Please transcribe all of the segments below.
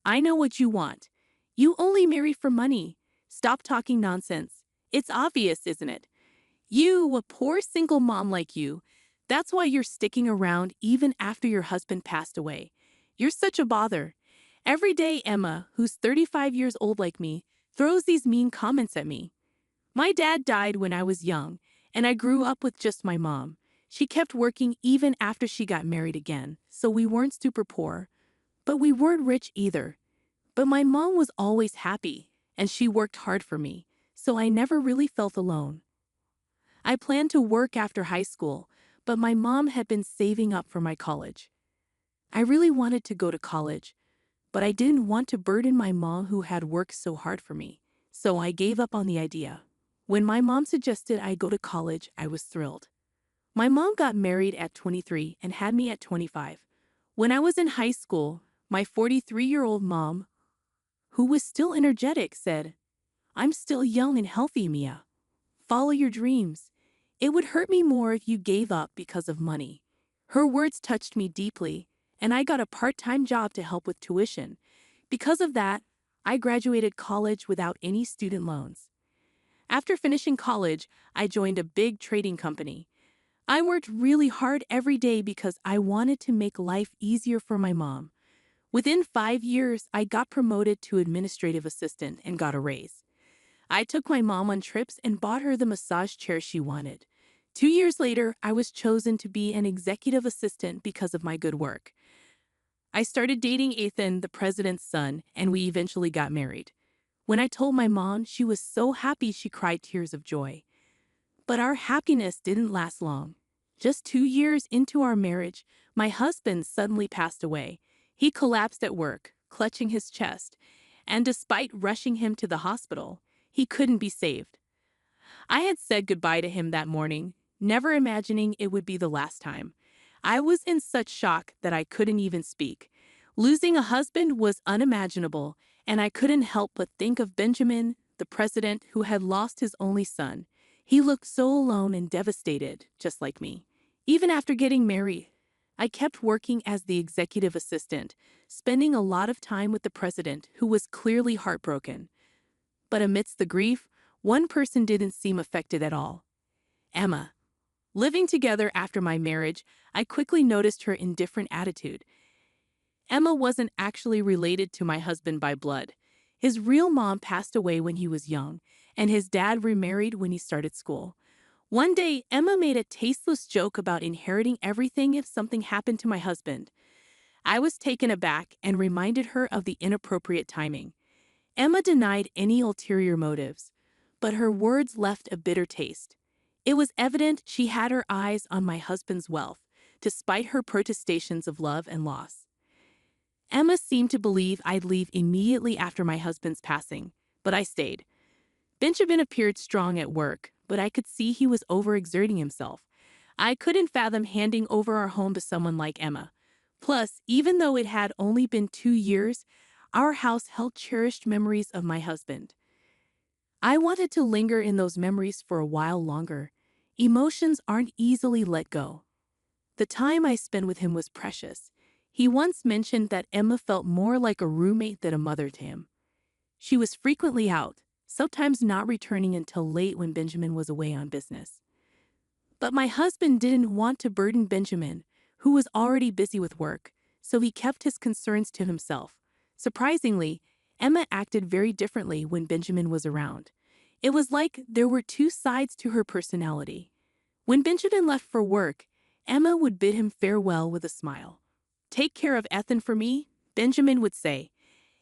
I know what you want. You only marry for money. Stop talking nonsense. It's obvious, isn't it? You, a poor single mom like you, that's why you're sticking around even after your husband passed away. You're such a bother. Every day, Emma, who's 35 years old like me, throws these mean comments at me. My dad died when I was young, and I grew up with just my mom. She kept working even after she got married again, so we weren't super poor. But we weren't rich either. But my mom was always happy, and she worked hard for me, so I never really felt alone. I planned to work after high school, but my mom had been saving up for my college. I really wanted to go to college, but I didn't want to burden my mom who had worked so hard for me, so I gave up on the idea. When my mom suggested I go to college, I was thrilled. My mom got married at 23 and had me at 25. When I was in high school, my 43-year-old mom, who was still energetic, said, "I'm still young and healthy, Mia. Follow your dreams. It would hurt me more if you gave up because of money." Her words touched me deeply, and I got a part-time job to help with tuition. Because of that, I graduated college without any student loans. After finishing college, I joined a big trading company. I worked really hard every day because I wanted to make life easier for my mom. Within 5 years, I got promoted to administrative assistant and got a raise. I took my mom on trips and bought her the massage chair she wanted. 2 years later, I was chosen to be an executive assistant because of my good work. I started dating Ethan, the president's son, and we eventually got married. When I told my mom, she was so happy she cried tears of joy. But our happiness didn't last long. Just 2 years into our marriage, my husband suddenly passed away. He collapsed at work, clutching his chest, and despite rushing him to the hospital, he couldn't be saved. I had said goodbye to him that morning, never imagining it would be the last time. I was in such shock that I couldn't even speak. Losing a husband was unimaginable, and I couldn't help but think of Benjamin, the president who had lost his only son. He looked so alone and devastated, just like me. Even after getting married, I kept working as the executive assistant, spending a lot of time with the president, who was clearly heartbroken. But amidst the grief, one person didn't seem affected at all: Emma. Living together after my marriage, I quickly noticed her indifferent attitude. Emma wasn't actually related to my husband by blood. His real mom passed away when he was young, and his dad remarried when he started school. One day, Emma made a tasteless joke about inheriting everything if something happened to my husband. I was taken aback and reminded her of the inappropriate timing. Emma denied any ulterior motives, but her words left a bitter taste. It was evident she had her eyes on my husband's wealth, despite her protestations of love and loss. Emma seemed to believe I'd leave immediately after my husband's passing, but I stayed. Benjamin appeared strong at work, but I could see he was overexerting himself. I couldn't fathom handing over our home to someone like Emma. Plus, even though it had only been 2 years, our house held cherished memories of my husband. I wanted to linger in those memories for a while longer. Emotions aren't easily let go. The time I spent with him was precious. He once mentioned that Emma felt more like a roommate than a mother to him. She was frequently out, sometimes not returning until late when Benjamin was away on business. But my husband didn't want to burden Benjamin, who was already busy with work, so he kept his concerns to himself. Surprisingly, Emma acted very differently when Benjamin was around. It was like there were two sides to her personality. When Benjamin left for work, Emma would bid him farewell with a smile. "Take care of Ethan for me," Benjamin would say.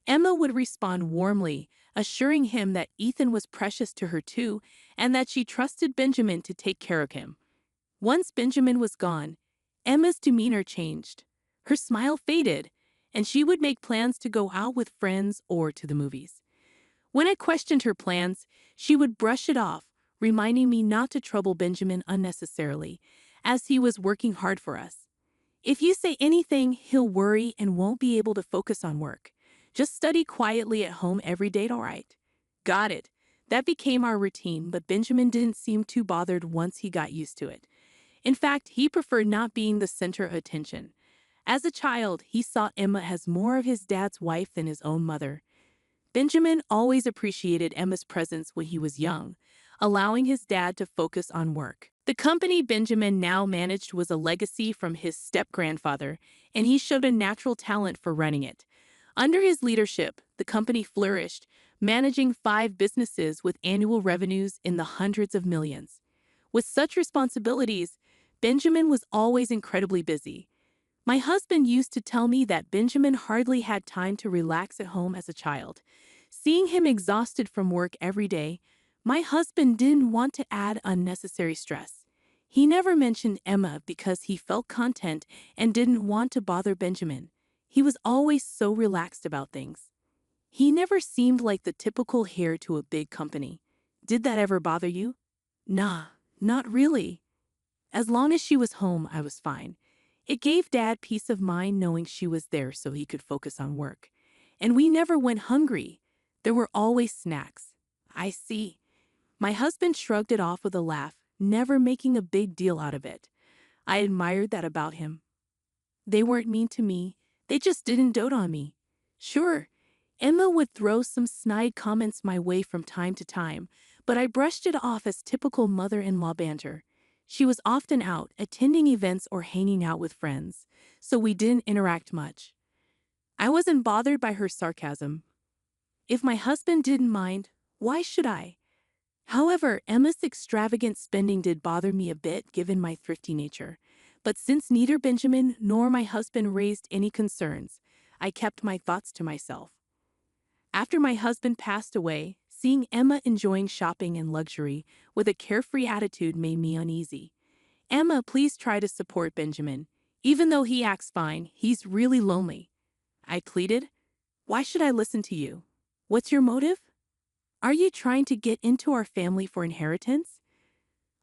Emma would respond warmly, assuring him that Ethan was precious to her too, and that she trusted Benjamin to take care of him. Once Benjamin was gone, Emma's demeanor changed. Her smile faded, and she would make plans to go out with friends or to the movies. When I questioned her plans, she would brush it off, reminding me not to trouble Benjamin unnecessarily, as he was working hard for us. "If you say anything, he'll worry and won't be able to focus on work. Just study quietly at home every day, all right?" Got it. That became our routine, but Benjamin didn't seem too bothered once he got used to it. In fact, he preferred not being the center of attention. As a child, he saw Emma as more of his dad's wife than his own mother. Benjamin always appreciated Emma's presence when he was young, allowing his dad to focus on work. The company Benjamin now managed was a legacy from his step-grandfather, and he showed a natural talent for running it. Under his leadership, the company flourished, managing 5 businesses with annual revenues in the hundreds of millions. With such responsibilities, Benjamin was always incredibly busy. My husband used to tell me that Benjamin hardly had time to relax at home as a child. Seeing him exhausted from work every day, my husband didn't want to add unnecessary stress. He never mentioned Emma because he felt content and didn't want to bother Benjamin. He was always so relaxed about things. He never seemed like the typical heir to a big company. Did that ever bother you? Nah, not really. As long as she was home, I was fine. It gave Dad peace of mind knowing she was there so he could focus on work. And we never went hungry. There were always snacks. I see. My husband shrugged it off with a laugh, never making a big deal out of it. I admired that about him. They weren't mean to me. They just didn't dote on me. Sure, Emma would throw some snide comments my way from time to time, but I brushed it off as typical mother-in-law banter. She was often out, attending events or hanging out with friends, so we didn't interact much. I wasn't bothered by her sarcasm. If my husband didn't mind, why should I? However, Emma's extravagant spending did bother me a bit given my thrifty nature. But since neither Benjamin nor my husband raised any concerns, I kept my thoughts to myself. After my husband passed away, seeing Emma enjoying shopping and luxury with a carefree attitude made me uneasy. Emma, please try to support Benjamin. Even though he acts fine, he's really lonely. I pleaded. Why should I listen to you? What's your motive? Are you trying to get into our family for inheritance?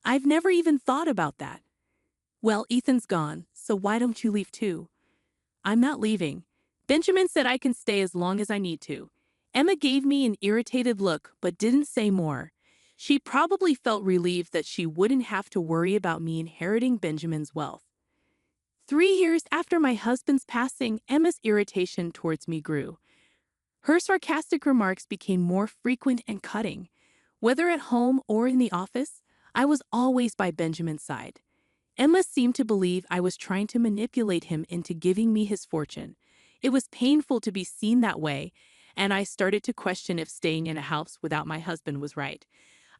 I've never even thought about that. Well, Ethan's gone, so why don't you leave too? I'm not leaving. Benjamin said I can stay as long as I need to. Emma gave me an irritated look but didn't say more. She probably felt relieved that she wouldn't have to worry about me inheriting Benjamin's wealth. 3 years after my husband's passing, Emma's irritation towards me grew. Her sarcastic remarks became more frequent and cutting. Whether at home or in the office, I was always by Benjamin's side. Emma seemed to believe I was trying to manipulate him into giving me his fortune. It was painful to be seen that way, and I started to question if staying in a house without my husband was right.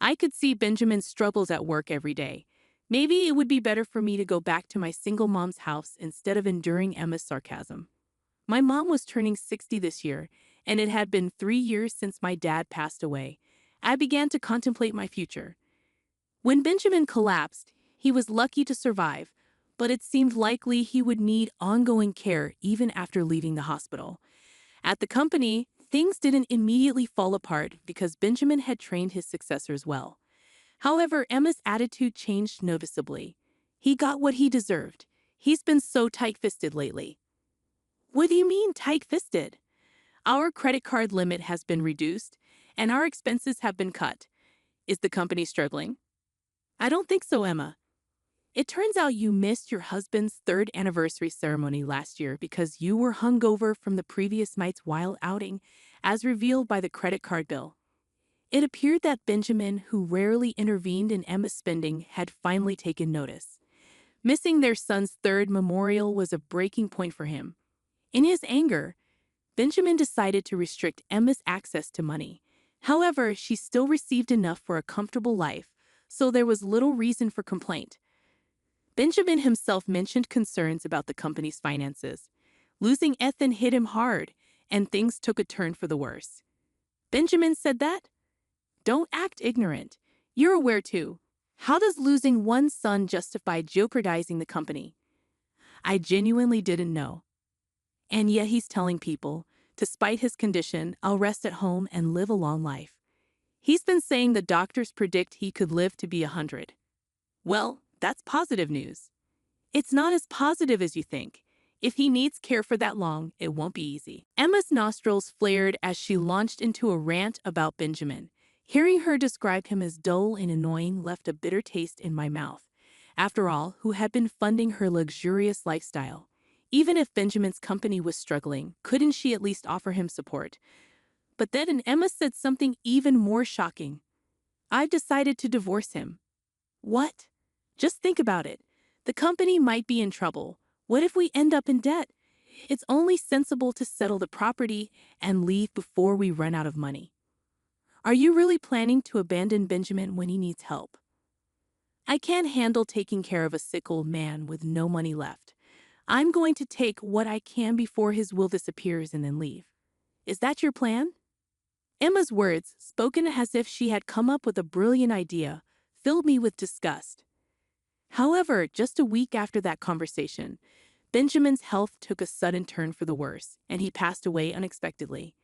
I could see Benjamin's struggles at work every day. Maybe it would be better for me to go back to my single mom's house instead of enduring Emma's sarcasm. My mom was turning 60 this year, and it had been 3 years since my dad passed away. I began to contemplate my future. When Benjamin collapsed, he was lucky to survive, but it seemed likely he would need ongoing care even after leaving the hospital. At the company, things didn't immediately fall apart because Benjamin had trained his successors well. However, Emma's attitude changed noticeably. He got what he deserved. He's been so tight-fisted lately. What do you mean tight-fisted? Our credit card limit has been reduced, and our expenses have been cut. Is the company struggling? I don't think so, Emma. It turns out you missed your husband's 3rd anniversary ceremony last year because you were hungover from the previous night's wild outing, as revealed by the credit card bill. It appeared that Benjamin, who rarely intervened in Emma's spending, had finally taken notice. Missing their son's 3rd memorial was a breaking point for him. In his anger, Benjamin decided to restrict Emma's access to money. However, she still received enough for a comfortable life, so there was little reason for complaint. Benjamin himself mentioned concerns about the company's finances. Losing Ethan hit him hard, and things took a turn for the worse. Benjamin said that? Don't act ignorant. You're aware too. How does losing one son justify jeopardizing the company? I genuinely didn't know. And yet he's telling people, despite his condition, I'll rest at home and live a long life. He's been saying the doctors predict he could live to be 100. Well, that's positive news. It's not as positive as you think. If he needs care for that long, it won't be easy. Emma's nostrils flared as she launched into a rant about Benjamin. Hearing her describe him as dull and annoying left a bitter taste in my mouth. After all, who had been funding her luxurious lifestyle? Even if Benjamin's company was struggling, couldn't she at least offer him support? But then Emma said something even more shocking. I've decided to divorce him. What? Just think about it. The company might be in trouble. What if we end up in debt? It's only sensible to settle the property and leave before we run out of money. Are you really planning to abandon Benjamin when he needs help? I can't handle taking care of a sick old man with no money left. I'm going to take what I can before his will disappears and then leave. Is that your plan? Emma's words, spoken as if she had come up with a brilliant idea, filled me with disgust. However, just a week after that conversation, Benjamin's health took a sudden turn for the worse, and he passed away unexpectedly.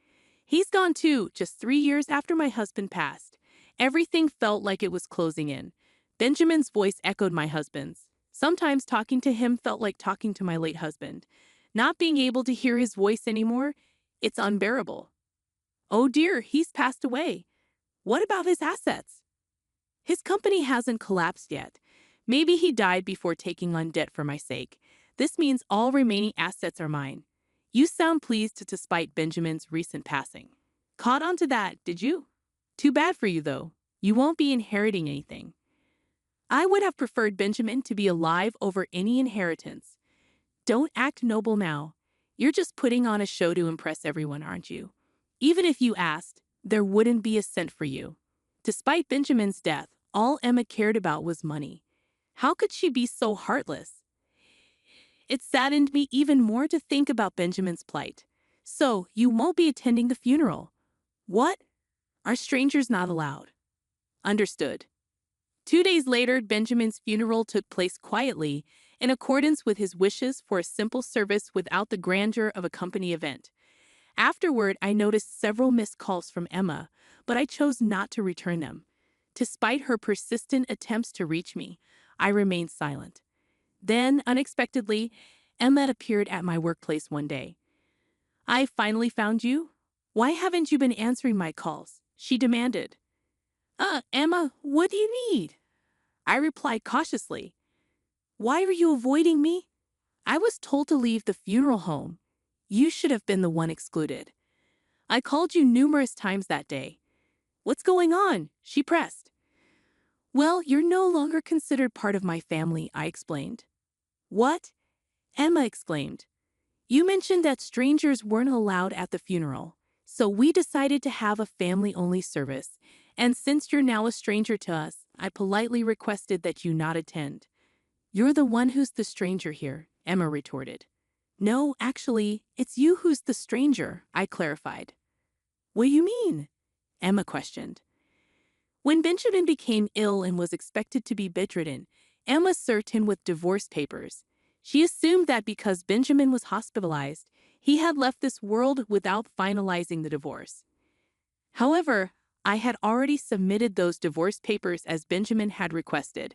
He's gone too, just 3 years after my husband passed. Everything felt like it was closing in. Benjamin's voice echoed my husband's. Sometimes talking to him felt like talking to my late husband. Not being able to hear his voice anymore, it's unbearable. Oh dear, he's passed away. What about his assets? His company hasn't collapsed yet. Maybe he died before taking on debt for my sake. This means all remaining assets are mine. You sound pleased despite Benjamin's recent passing. Caught on to that, did you? Too bad for you, though. You won't be inheriting anything. I would have preferred Benjamin to be alive over any inheritance. Don't act noble now. You're just putting on a show to impress everyone, aren't you? Even if you asked, there wouldn't be a cent for you. Despite Benjamin's death, all Emma cared about was money. How could she be so heartless? It saddened me even more to think about Benjamin's plight. So, you won't be attending the funeral. What? Are strangers not allowed? Understood. 2 days later, Benjamin's funeral took place quietly, in accordance with his wishes for a simple service without the grandeur of a company event. Afterward, I noticed several missed calls from Emma, but I chose not to return them. Despite her persistent attempts to reach me, I remained silent. Then, unexpectedly, Emma appeared at my workplace one day. I finally found you? Why haven't you been answering my calls? She demanded. Emma, what do you need? I replied cautiously. Why are you avoiding me? I was told to leave the funeral home. You should have been the one excluded. I called you numerous times that day. What's going on? She pressed. Well, you're no longer considered part of my family, I explained. What? Emma exclaimed. You mentioned that strangers weren't allowed at the funeral, so we decided to have a family-only service, and since you're now a stranger to us, I politely requested that you not attend. You're the one who's the stranger here, Emma retorted. No, actually, it's you who's the stranger, I clarified. What do you mean? Emma questioned. When Benjamin became ill and was expected to be bedridden, Emma served him with divorce papers. She assumed that because Benjamin was hospitalized, he had left this world without finalizing the divorce. However, I had already submitted those divorce papers as Benjamin had requested.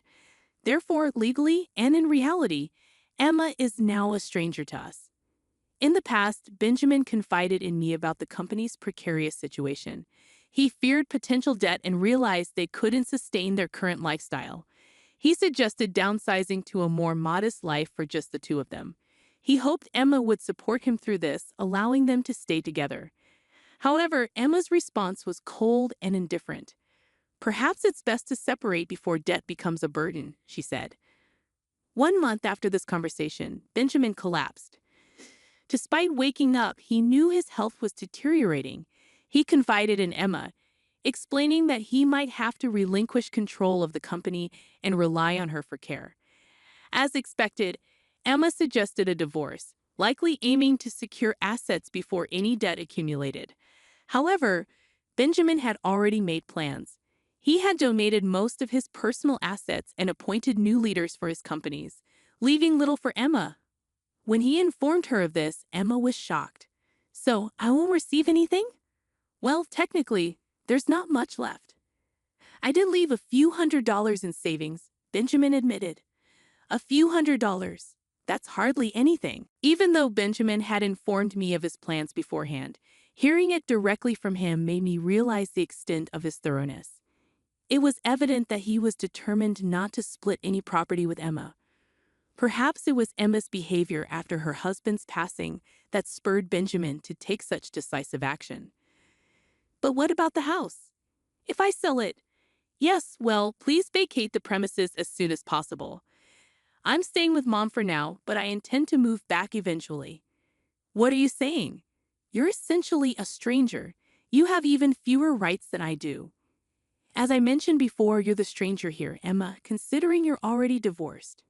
Therefore, legally and in reality, Emma is now a stranger to us. In the past, Benjamin confided in me about the company's precarious situation. He feared potential debt and realized they couldn't sustain their current lifestyle. He suggested downsizing to a more modest life for just the two of them. He hoped Emma would support him through this, allowing them to stay together. However, Emma's response was cold and indifferent. Perhaps it's best to separate before debt becomes a burden, she said. 1 month after this conversation, Benjamin collapsed. Despite waking up, he knew his health was deteriorating. He confided in Emma, explaining that he might have to relinquish control of the company and rely on her for care. As expected, Emma suggested a divorce, likely aiming to secure assets before any debt accumulated. However, Benjamin had already made plans. He had donated most of his personal assets and appointed new leaders for his companies, leaving little for Emma. When he informed her of this, Emma was shocked. So, I won't receive anything? Well, technically, there's not much left. I did leave a few $100s in savings, Benjamin admitted. A few $100s. That's hardly anything. Even though Benjamin had informed me of his plans beforehand, hearing it directly from him made me realize the extent of his thoroughness. It was evident that he was determined not to split any property with Emma. Perhaps it was Emma's behavior after her husband's passing that spurred Benjamin to take such decisive action. But what about the house? If I sell it, yes, well, please vacate the premises as soon as possible. I'm staying with Mom for now, but I intend to move back eventually. What are you saying? You're essentially a stranger. You have even fewer rights than I do. As I mentioned before, you're the stranger here, Emma, considering you're already divorced.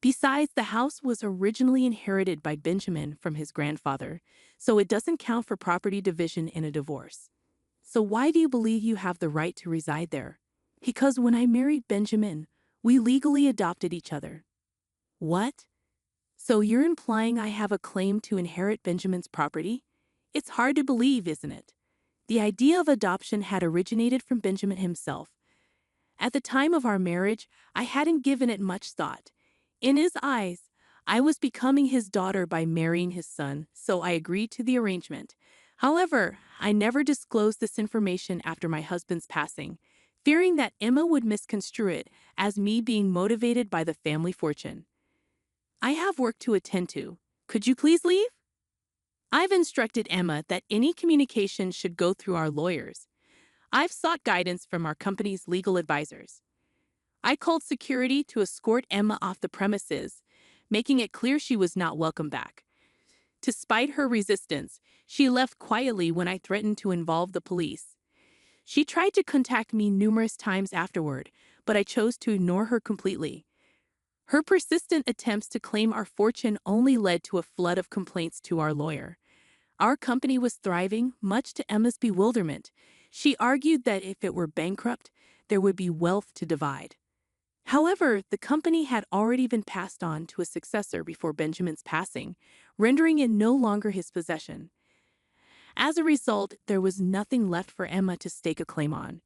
Besides, the house was originally inherited by Benjamin from his grandfather, so it doesn't count for property division in a divorce. So why do you believe you have the right to reside there? Because when I married Benjamin, we legally adopted each other. What? So you're implying I have a claim to inherit Benjamin's property? It's hard to believe, isn't it? The idea of adoption had originated from Benjamin himself. At the time of our marriage, I hadn't given it much thought. In his eyes, I was becoming his daughter by marrying his son, so I agreed to the arrangement. However, I never disclosed this information after my husband's passing, fearing that Emma would misconstrue it as me being motivated by the family fortune. I have work to attend to. Could you please leave? I've instructed Emma that any communication should go through our lawyers. I've sought guidance from our company's legal advisors. I called security to escort Emma off the premises, making it clear she was not welcome back. Despite her resistance, she left quietly when I threatened to involve the police. She tried to contact me numerous times afterward, but I chose to ignore her completely. Her persistent attempts to claim our fortune only led to a flood of complaints to our lawyer. Our company was thriving, much to Emma's bewilderment. She argued that if it were bankrupt, there would be wealth to divide. However, the company had already been passed on to a successor before Benjamin's passing, rendering it no longer his possession. As a result, there was nothing left for Emma to stake a claim on.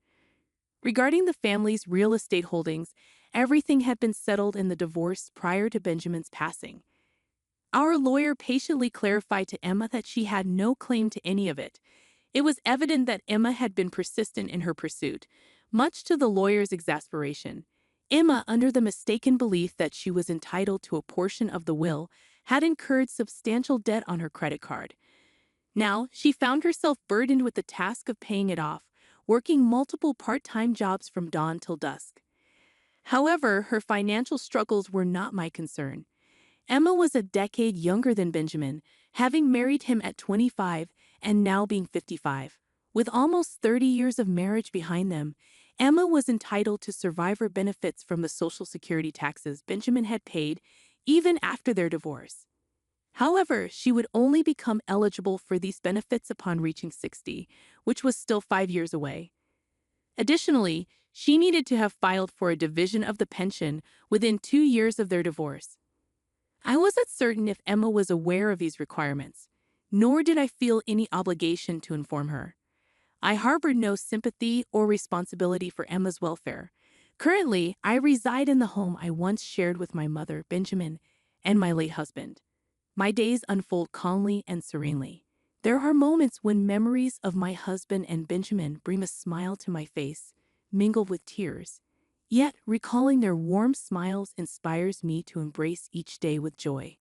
Regarding the family's real estate holdings, everything had been settled in the divorce prior to Benjamin's passing. Our lawyer patiently clarified to Emma that she had no claim to any of it. It was evident that Emma had been persistent in her pursuit, much to the lawyer's exasperation. Emma, under the mistaken belief that she was entitled to a portion of the will, had incurred substantial debt on her credit card. Now, she found herself burdened with the task of paying it off, working multiple part-time jobs from dawn till dusk. However, her financial struggles were not my concern. Emma was a decade younger than Benjamin, having married him at 25 and now being 55. With almost 30 years of marriage behind them, Emma was entitled to survivor benefits from the Social Security taxes Benjamin had paid even after their divorce. However, she would only become eligible for these benefits upon reaching 60, which was still 5 years away. Additionally, she needed to have filed for a division of the pension within 2 years of their divorce. I wasn't certain if Emma was aware of these requirements, nor did I feel any obligation to inform her. I harbored no sympathy or responsibility for Emma's welfare. Currently, I reside in the home I once shared with my mother, Benjamin, and my late husband. My days unfold calmly and serenely. There are moments when memories of my husband and Benjamin bring a smile to my face, mingled with tears. Yet, recalling their warm smiles inspires me to embrace each day with joy.